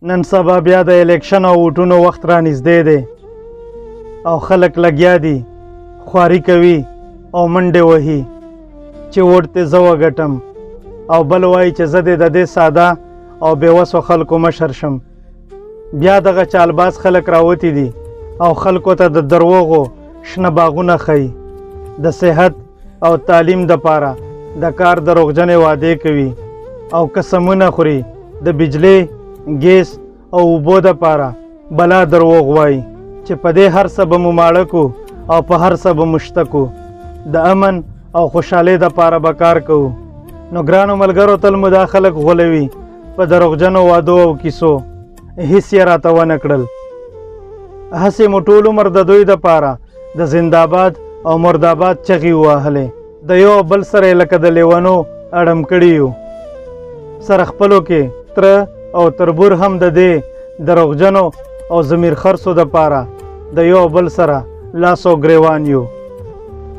نن سبا بیا د الیکشن او ووټونو وخت را نږدې دی او خلک لګیا دي خواري کوي او منډې وهي چې ووټ دې زه وګټم او بل وایي چې زه دې د دې ساده او بېوسو خلکو مشر شم. بیا دغه چالباز خلک راوتي دي او خلکو ته د دروغو شنه باغونه ښیي، د صحت او تعلیم دپاره د کار دروغجنې وعدې کوي او قسمونه خوري د بجلی، ګیس او اوبو دپاره بلا دروغ وایي چې په دې هر څه به مو ماړه کو او په هر څه به مو شته کو، د امن او خوشحالۍ دپاره به کار کوو. نو ګرانو ملګرو، تل مو دا خلک غولوي په دروغجنو وعدو او کیسو، هیڅ یې راته ونه کړل. هسې مو ټول عمر د دوی دپاره د زنده‌باد او مرداباد چغې ووهلې، د یو بل سره یې لکه د لیونو اړم کړي یو. سره خپلو کې تره او تربور هم د دې دروغجنو او ضمیر خرڅو دپاره د یو بل سره لاس او ګریوان یو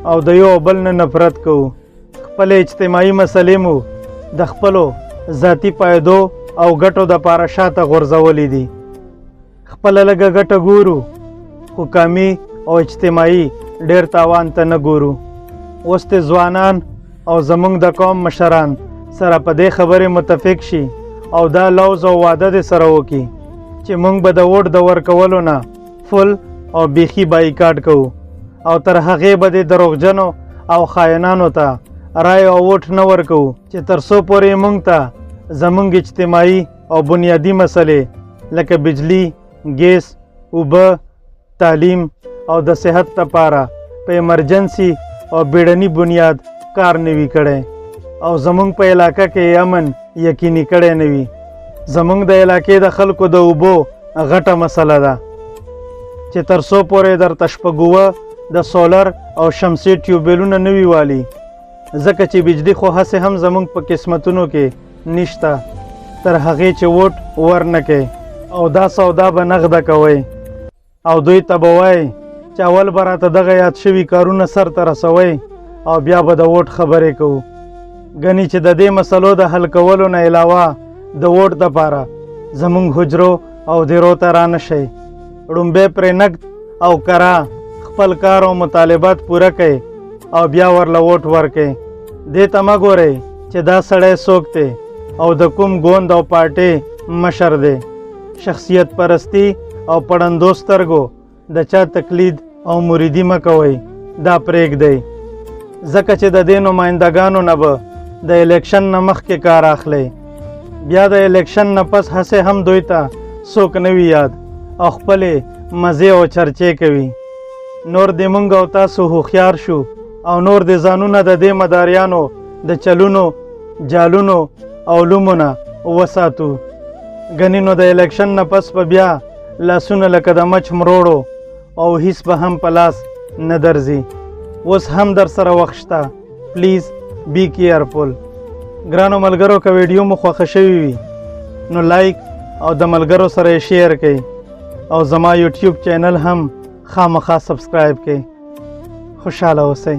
او د یو بل نه نفرت کوو. خپل اجتماعي مسلې مو د خپلو ذاتي فایدو او ګټو دپاره شاته غورځولې دي. خپله لږه ګټه ګورو خو قومي او اجتماعي ډېر تاوان ته نه ګورو. اوس دې ځوانان او زموږ د قوم مشران سره په دې خبرې متفق شي او دا لوز او وعده دې سره وکړي چې موږ به د ووټ د ورکولو نه فل او بیخي بایکاټ کوو او تر هغې به دې دروغجنو او خاینانو ته رای او ووټ نه ورکوو چې تر څو پورې موږ ته زموږ اجتماعي او بنیادي مسلې لکه بجلی، ګیس، اوبه، تعلیم او د صحت لپاره په ایمرجنسي او بیړني بنیاد کار نه وي کړی او زموږ په علاقه کې امن یقیني کړی نه وي. زموږ د علاقې د خلکو د اوبو غټه مسله ده چې تر څو پورې درته شپږوه د سولر او شمسي ټیوبیلونه نه وي والي، ځکه چې بجلی خو هسې هم زموږ په قسمتونو کې نشته، تر هغې چې ووټ ورنه کوي او دا سودا به نغده کوئ او دوی ته به وایي چې اول به راته دغه یاد شوي کارونه سرته رسوئ او بیا به د ووټ خبرې کوو. ګنې چې د دې مسلو د حل کولو نه علاوه د ووټ دپاره زموږ حجرو او دیرو ته را نه شئ. ړومبی پرې نقد او کرا خپل کار او مطالبات پوره کوئ او بیا ورله ووټ ورکئ. دې ته مه ګورئ چې دا سړی څوک دی او د کوم ګوند او پارټۍ مشر دی. شخصیت پرستی او پړندو سترګو د چا تقلید او مریدي مه کوئ، دا پرېږدئ، ځکه چې د دې نمایندګانو نه به د الیکشن نه مخکې کار اخلئ. بیا د الیکشن نه پس هسې هم دوی ته څوک نه وي یاد او خپلې مزې او چرچې کوي. نور دې موږ او تاسو هوښیار شو او نور دې ځانونه د دې مداریانو د چلونو، جالونو او لومو نه وساتو. ګنې نو د الیکشن نه پس به بیا لاسونه لکه د مچ مروړو او هیڅ به هم په لاس نه درځي. اوس هم در سره وخت شته، پلیز بی کیئرفول. ګرانو ملګرو، که ویډیو مو خوښه شوي وي نو لایک او د ملګرو سره یې شیر کړئ او زما یوټیوب چینل هم خامخا سبسکرایب کړئ. خوشحاله اوسئ.